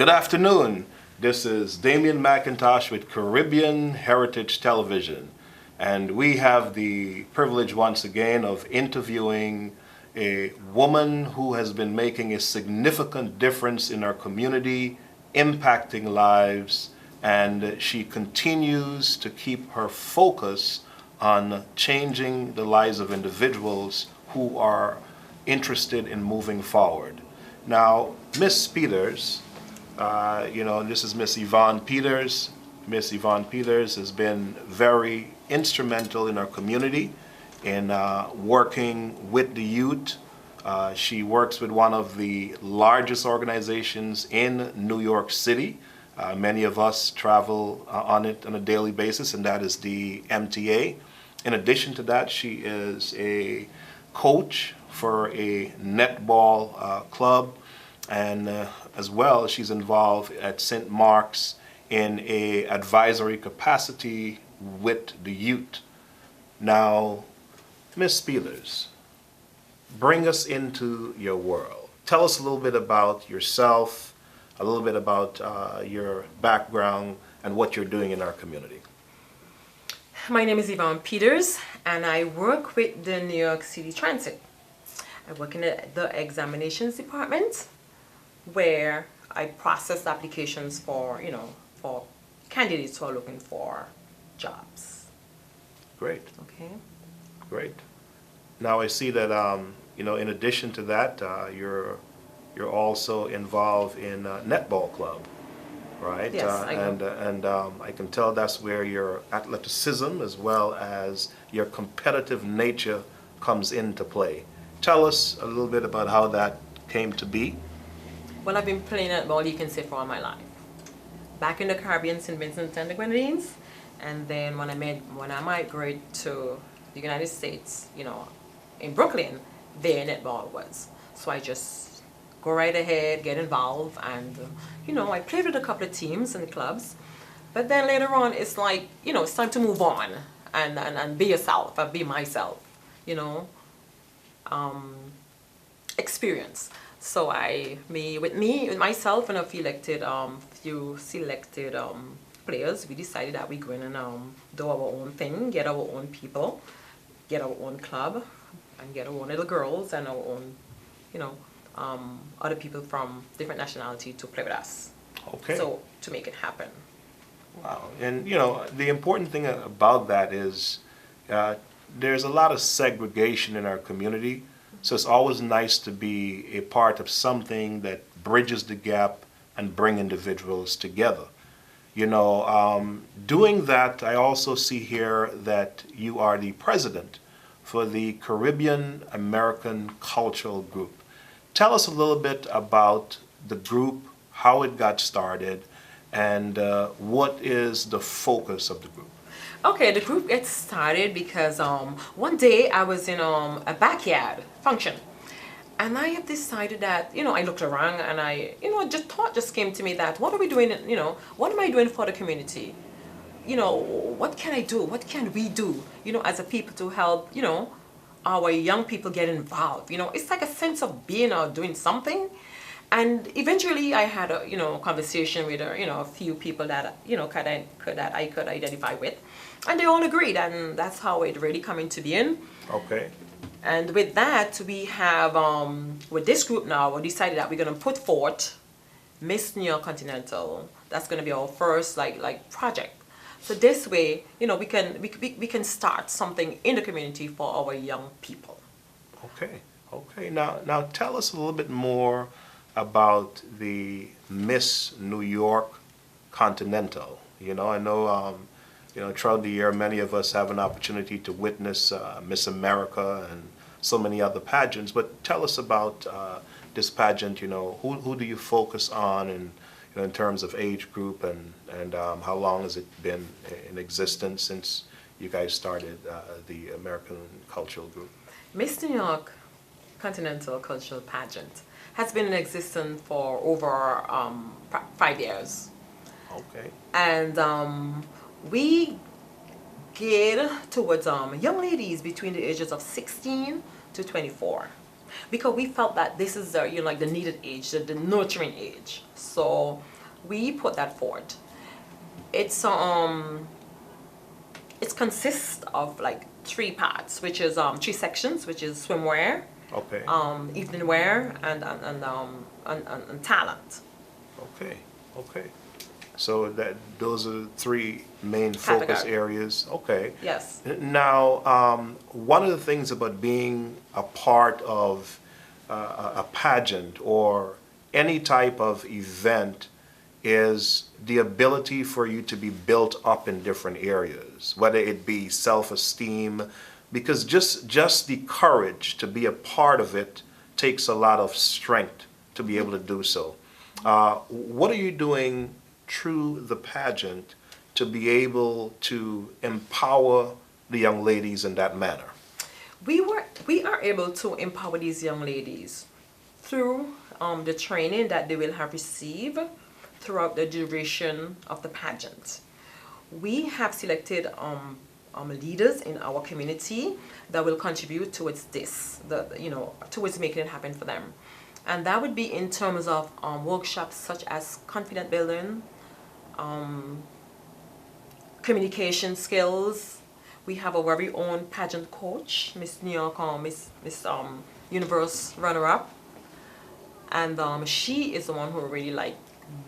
Good afternoon. This is Damian McIntosh with Caribbean Heritage Television. And we have the privilege once again of interviewing a woman who has been making a significant difference in our community, impacting lives, and she continues to keep her focus on changing the lives of individuals who are interested in moving forward. Now, Miss Peters, this is Miss Yvonne Peters. Miss Yvonne Peters has been very instrumental in our community in working with the youth. She works with one of the largest organizations in New York City. Many of us travel on it on a daily basis, and that is the MTA. In addition to that, she is a coach for a netball club, and as well, she's involved at St. Mark's in a advisory capacity with the youth. Now, Miss Peters, bring us into your world. Tell us a little bit about yourself, a little bit about your background and what you're doing in our community. My name is Yvonne Peters, and I work with the New York City Transit. I work in the examinations department, where I process applications for candidates who are looking for jobs. Great. Okay. Great. Now I see that in addition to that, you're also involved in netball club, right? Yes, I am. And I can tell that's where your athleticism as well as your competitive nature comes into play. Tell us a little bit about how that came to be. Well, I've been playing netball, you can say, for all my life. Back in the Caribbean, St. Vincent and the Grenadines, and then when I migrated to the United States, in Brooklyn, there netball was. So I just go right ahead, get involved, and I played with a couple of teams and clubs. But then later on, it's like, it's time to move on and be yourself, and be myself, experience. So with myself and a few selected players, we decided that we're going to do our own thing, get our own people, get our own club, and get our own little girls and our own, other people from different nationality to play with us. Okay. So to make it happen. Wow. And the important thing about that is there's a lot of segregation in our community. So it's always nice to be a part of something that bridges the gap and bring individuals together. Doing that, I also see here that you are the president for the Caribbean American Cultural Group. Tell us a little bit about the group, how it got started, and what is the focus of the group. Okay, the group gets started because one day I was in a backyard function, and I have decided that, I looked around and thought just came to me that what are we doing, what am I doing for the community? What can I do? What can we do, as a people to help, our young people get involved? It's like a sense of being or doing something. And eventually I had a, conversation with, a few people that, that I could identify with. And they all agreed, and that's how it really come into being. Okay. And with that, we have, with this group now, we decided that we're going to put forth Miss New York Continental. That's going to be our first, project. So this way, we can start something in the community for our young people. Okay. Okay. Now tell us a little bit more about the Miss New York Continental. I know, throughout the year, many of us have an opportunity to witness Miss America and so many other pageants. But tell us about this pageant. Who do you focus on, and in terms of age group, and how long has it been in existence since you guys started the American Cultural Group? Miss New York Continental Cultural Pageant has been in existence for over 5 years. Okay. And we geared towards young ladies between the ages of 16 to 24, because we felt that this is the needed age, the nurturing age. So we put that forward. It's it consists of like three parts, which is three sections, which is swimwear, Okay. evening wear, and talent. Okay. Okay. So that those are three main focus Category. areas. Okay. Yes. Now, one of the things about being a part of a pageant or any type of event is the ability for you to be built up in different areas, whether it be self-esteem, because just the courage to be a part of it takes a lot of strength to be able to do so. What are you doing through the pageant to be able to empower the young ladies in that manner? We are able to empower these young ladies through the training that they will have received throughout the duration of the pageant. We have selected leaders in our community that will contribute towards this, towards making it happen for them. And that would be in terms of workshops such as confidence building, communication skills. We have our very own pageant coach, Miss New York, Miss Universe runner-up, and she is the one who really like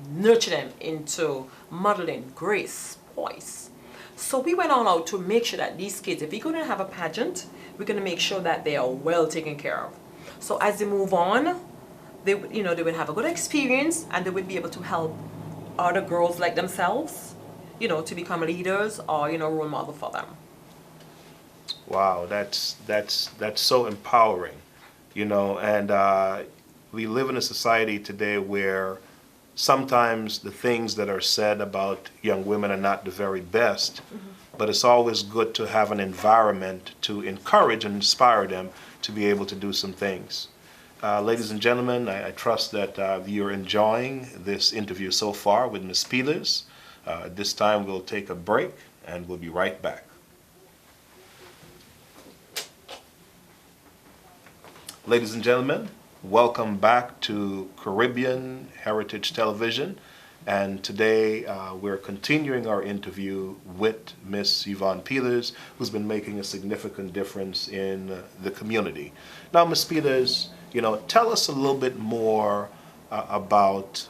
nurture them into modeling, grace, poise. So we went all out to make sure that these kids, if we're going to have a pageant, we're going to make sure that they are well taken care of. So as they move on, they would have a good experience, and they would be able to help other girls like themselves, to become leaders or role model for them. Wow, that's so empowering, and we live in a society today where sometimes the things that are said about young women are not the very best, but it's always good to have an environment to encourage and inspire them to be able to do some things. Ladies and gentlemen, I trust that you're enjoying this interview so far with Ms. Peelers. At this time, we'll take a break, and we'll be right back. Ladies and gentlemen, welcome back to Caribbean Heritage Television. And today we're continuing our interview with Miss Yvonne Peelers, who's been making a significant difference in the community. Now, Miss Peelers, tell us a little bit more about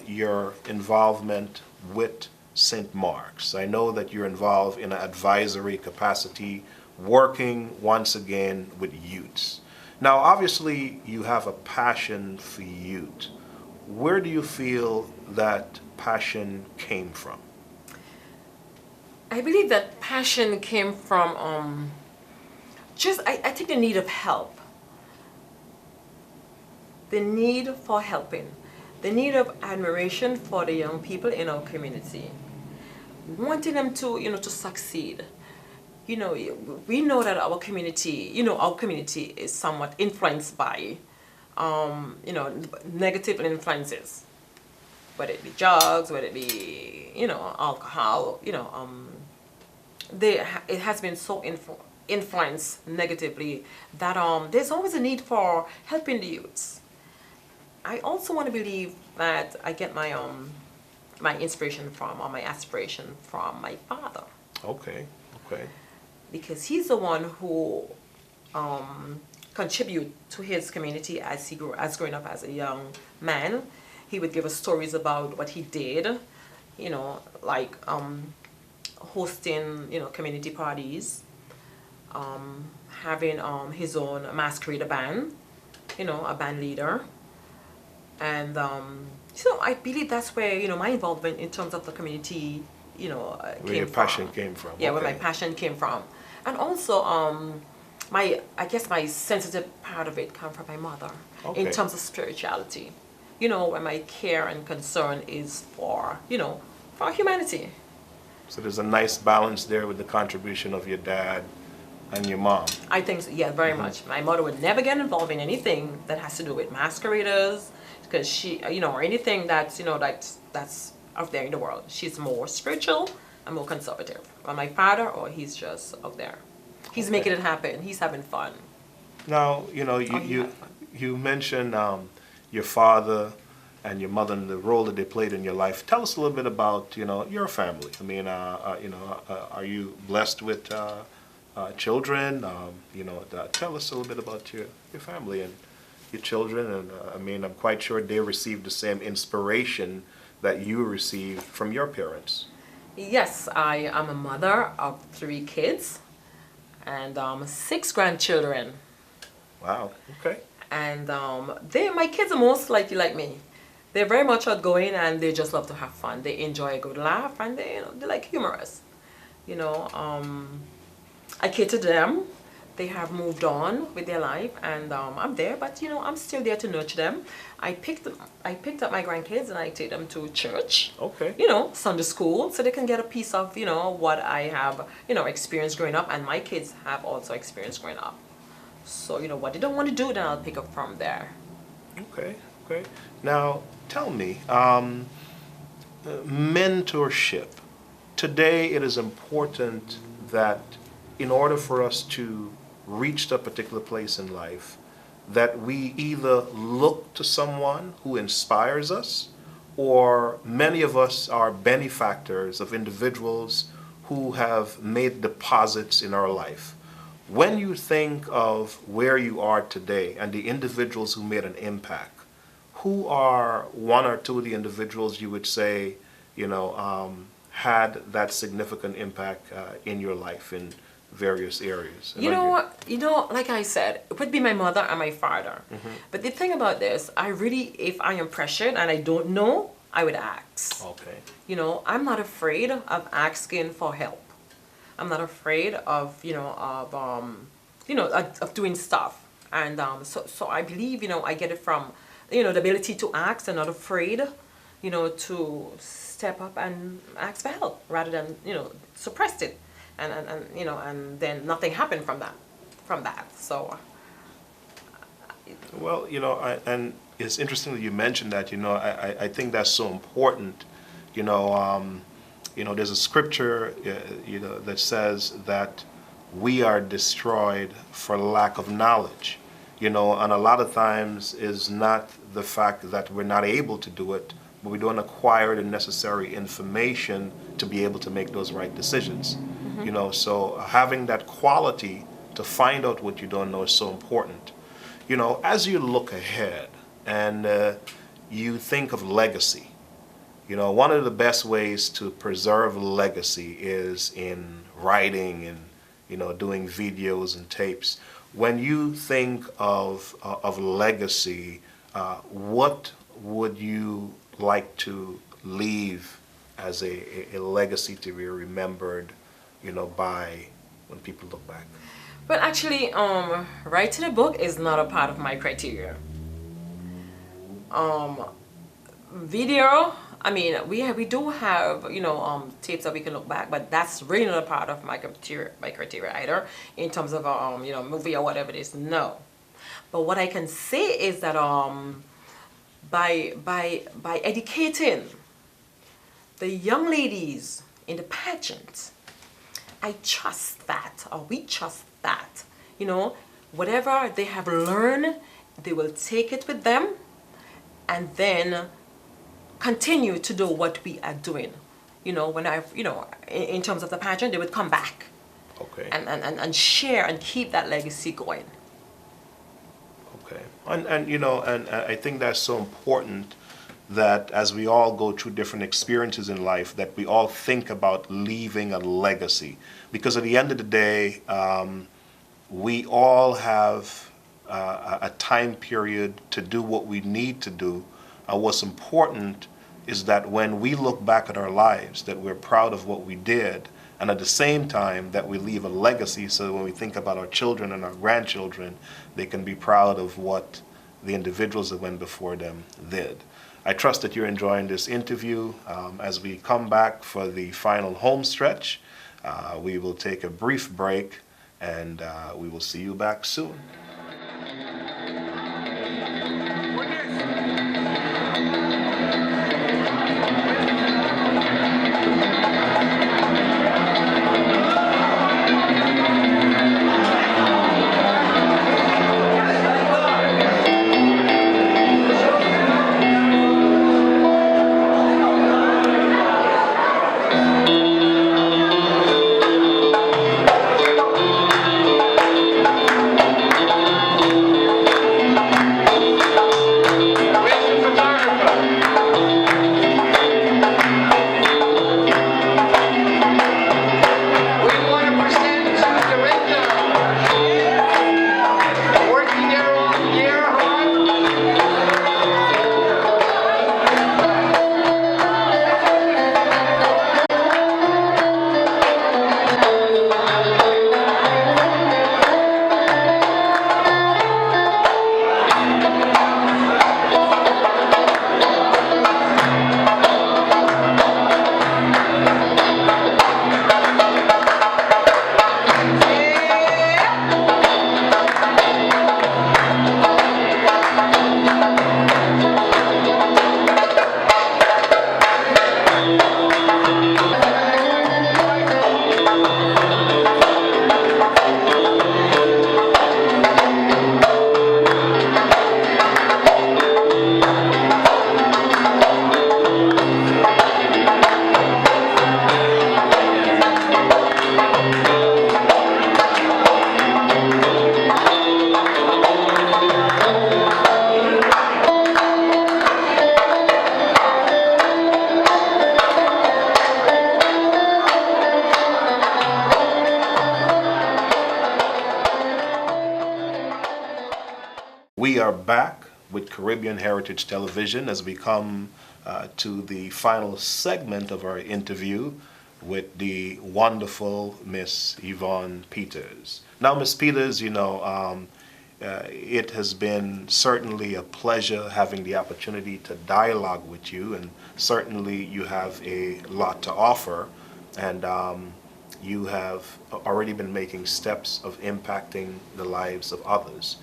your involvement with St. Mark's. I know that you're involved in an advisory capacity, working once again with youths. Now, obviously, you have a passion for youth. Where do you feel that passion came from? I believe that passion came from I think the need of help. The need for helping. The need of admiration for the young people in our community. Wanting them to succeed. We know that our community is somewhat influenced by, negative influences, whether it be drugs, whether it be, alcohol, it has been so influenced negatively that there's always a need for helping the youths. I also want to believe that I get my inspiration from, or my aspiration from, my father. Okay. Because he's the one who contribute to his community as growing up as a young man. He would give us stories about what he did, like hosting, community parties, having his own masquerade band, a band leader. And so I believe that's where, my involvement in terms of the community, where your passion came from. Yeah, okay. Where my passion came from. And also, I guess my sensitive part of it come from my mother, Okay. in terms of spirituality. Where my care and concern is for, for humanity. So there's a nice balance there with the contribution of your dad and your mom. I think so, yeah, very much. My mother would never get involved in anything that has to do with masqueraders, because she, or anything that's, that's out there in the world. She's more spiritual and more conservative. But my father, he's just out there. He's Okay. making it happen. He's having fun. Now, you mentioned your father and your mother and the role that they played in your life. Tell us a little bit about, your family. I mean, are you blessed with children? Tell us a little bit about your family and your children. And I mean, I'm quite sure they received the same inspiration that you received from your parents. Yes, I am a mother of 3 kids and 6 grandchildren. Wow. Okay. And my kids are most likely like me. They're very much outgoing and they just love to have fun. They enjoy a good laugh and they like humorous. I cater to them. They have moved on with their life and I'm there, but I'm still there to nurture them. I picked up my grandkids and I take them to church. Okay. Sunday school, so they can get a piece of what I have experienced growing up, and my kids have also experienced growing up. So what they don't want to do, then I'll pick up from there. Okay. Okay. Now, tell me, mentorship. Today, it is important that in order for us to reach a particular place in life, that we either look to someone who inspires us, or many of us are benefactors of individuals who have made deposits in our life. When you think of where you are today and the individuals who made an impact, who are 1 or 2 of the individuals you would say, had that significant impact in your life in various areas? Like I said, it would be my mother and my father. Mm-hmm. But the thing about this, if I am pressured and I don't know, I would ask. Okay. I'm not afraid of asking for help. I'm not afraid of of doing stuff. And so I believe I get it from the ability to ask and not afraid to step up and ask for help rather than suppress it and then nothing happened from that. So Well, and it's interesting that you mentioned that. I think that's so important. There's a scripture, that says that we are destroyed for lack of knowledge. And a lot of times is not the fact that we're not able to do it, but we don't acquire the necessary information to be able to make those right decisions. Mm-hmm. So having that quality to find out what you don't know is so important. As you look ahead and you think of legacy, one of the best ways to preserve legacy is in writing and, doing videos and tapes. When you think of legacy, what would you like to leave as a legacy to be remembered, by when people look back? But actually, writing a book is not a part of my criteria. Video, I mean, we do have tapes that we can look back, but that's really not a part of my criteria either in terms of movie or whatever it is. No, but what I can say is that by educating the young ladies in the pageant, I trust that, or we trust that, whatever they have learned, they will take it with them and then continue to do what we are doing. In terms of the pageant, they would come back. Okay. And share and keep that legacy going. Okay. And I think that's so important that as we all go through different experiences in life, that we all think about leaving a legacy. Because at the end of the day, we all have a time period to do what we need to do. What's important is that when we look back at our lives, that we're proud of what we did, and at the same time that we leave a legacy, so when we think about our children and our grandchildren, they can be proud of what the individuals that went before them did. I trust that you're enjoying this interview. As we come back for the final home stretch, we will take a brief break, and we will see you back soon. We are back with Caribbean Heritage Television as we come to the final segment of our interview with the wonderful Miss Yvonne Peters. Now, Miss Peters, it has been certainly a pleasure having the opportunity to dialogue with you, and certainly you have a lot to offer, and you have already been making steps of impacting the lives of others.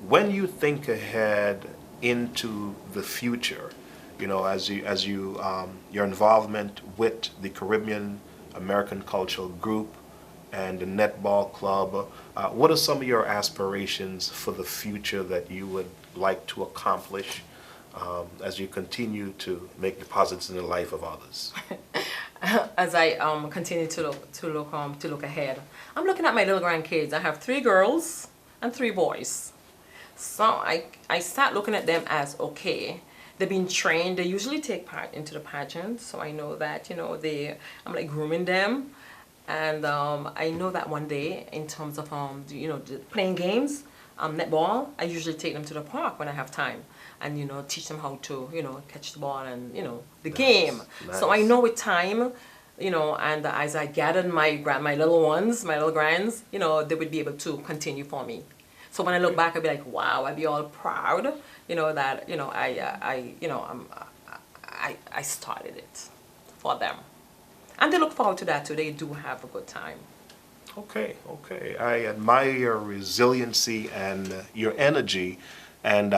When you think ahead into the future, your involvement with the Caribbean American Cultural Group and the Netball Club, what are some of your aspirations for the future that you would like to accomplish as you continue to make deposits in the life of others? As I continue to look ahead, I'm looking at my little grandkids. I have 3 girls and 3 boys. So I start looking at them as, okay, they've been trained. They usually take part into the pageant, so I know that I'm like grooming them, and I know that one day in terms of playing games, netball, I usually take them to the park when I have time, and teach them how to catch the ball and the game. Nice. So I know with time, and as I gathered my little ones, my little grands, they would be able to continue for me. So when I look back, I'd be like, wow, I'd be all proud, that I started it for them, and they look forward to that too. They do have a good time. Okay. I admire your resiliency and your energy, and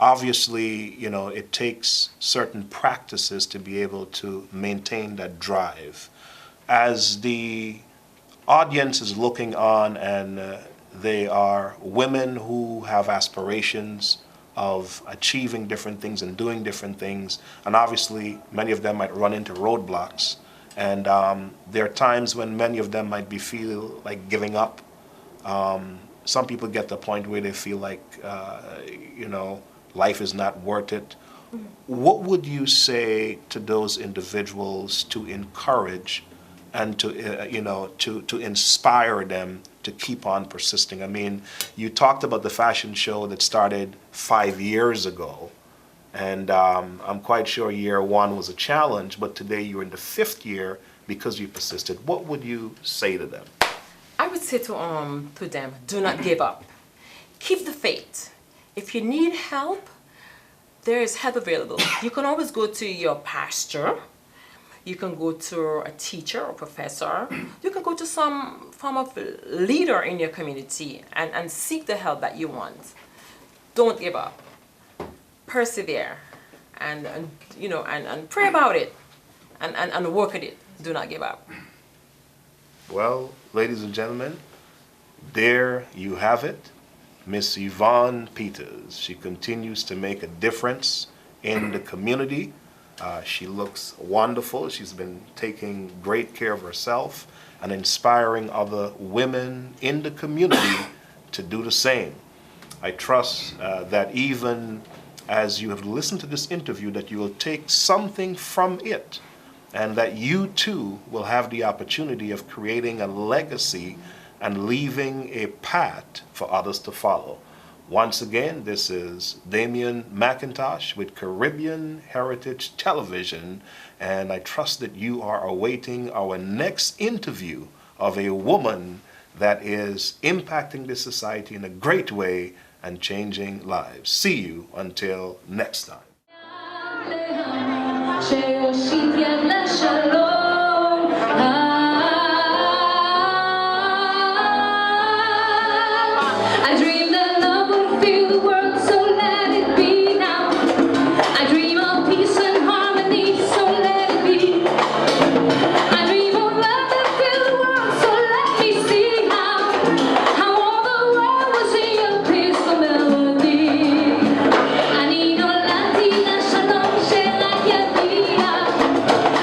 obviously, it takes certain practices to be able to maintain that drive. As the audience is looking on, and they are women who have aspirations of achieving different things and doing different things, and obviously many of them might run into roadblocks, and there are times when many of them might feel like giving up. Some people get to the point where they feel like life is not worth it. What would you say to those individuals to encourage and to inspire them to keep on persisting? I mean, you talked about the fashion show that started 5 years ago, and I'm quite sure year 1 was a challenge, but today you're in the 5th year because you persisted. What would you say to them? I would say to them, do not give up. Keep the faith. If you need help, there is help available. You can always go to your pastor. You can go to a teacher or professor. You can go to some form of leader in your community and seek the help that you want. Don't give up. Persevere and pray about it and work at it. Do not give up. Well, ladies and gentlemen, there you have it. Miss Yvonne Peters. She continues to make a difference in the community. She looks wonderful. She's been taking great care of herself and inspiring other women in the community to do the same. I trust that even as you have listened to this interview, that you will take something from it, and that you too will have the opportunity of creating a legacy and leaving a path for others to follow. Once again, this is Damian McIntosh with Caribbean Heritage Television, and I trust that you are awaiting our next interview of a woman that is impacting this society in a great way and changing lives. See you until next time.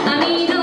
I need no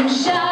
shout.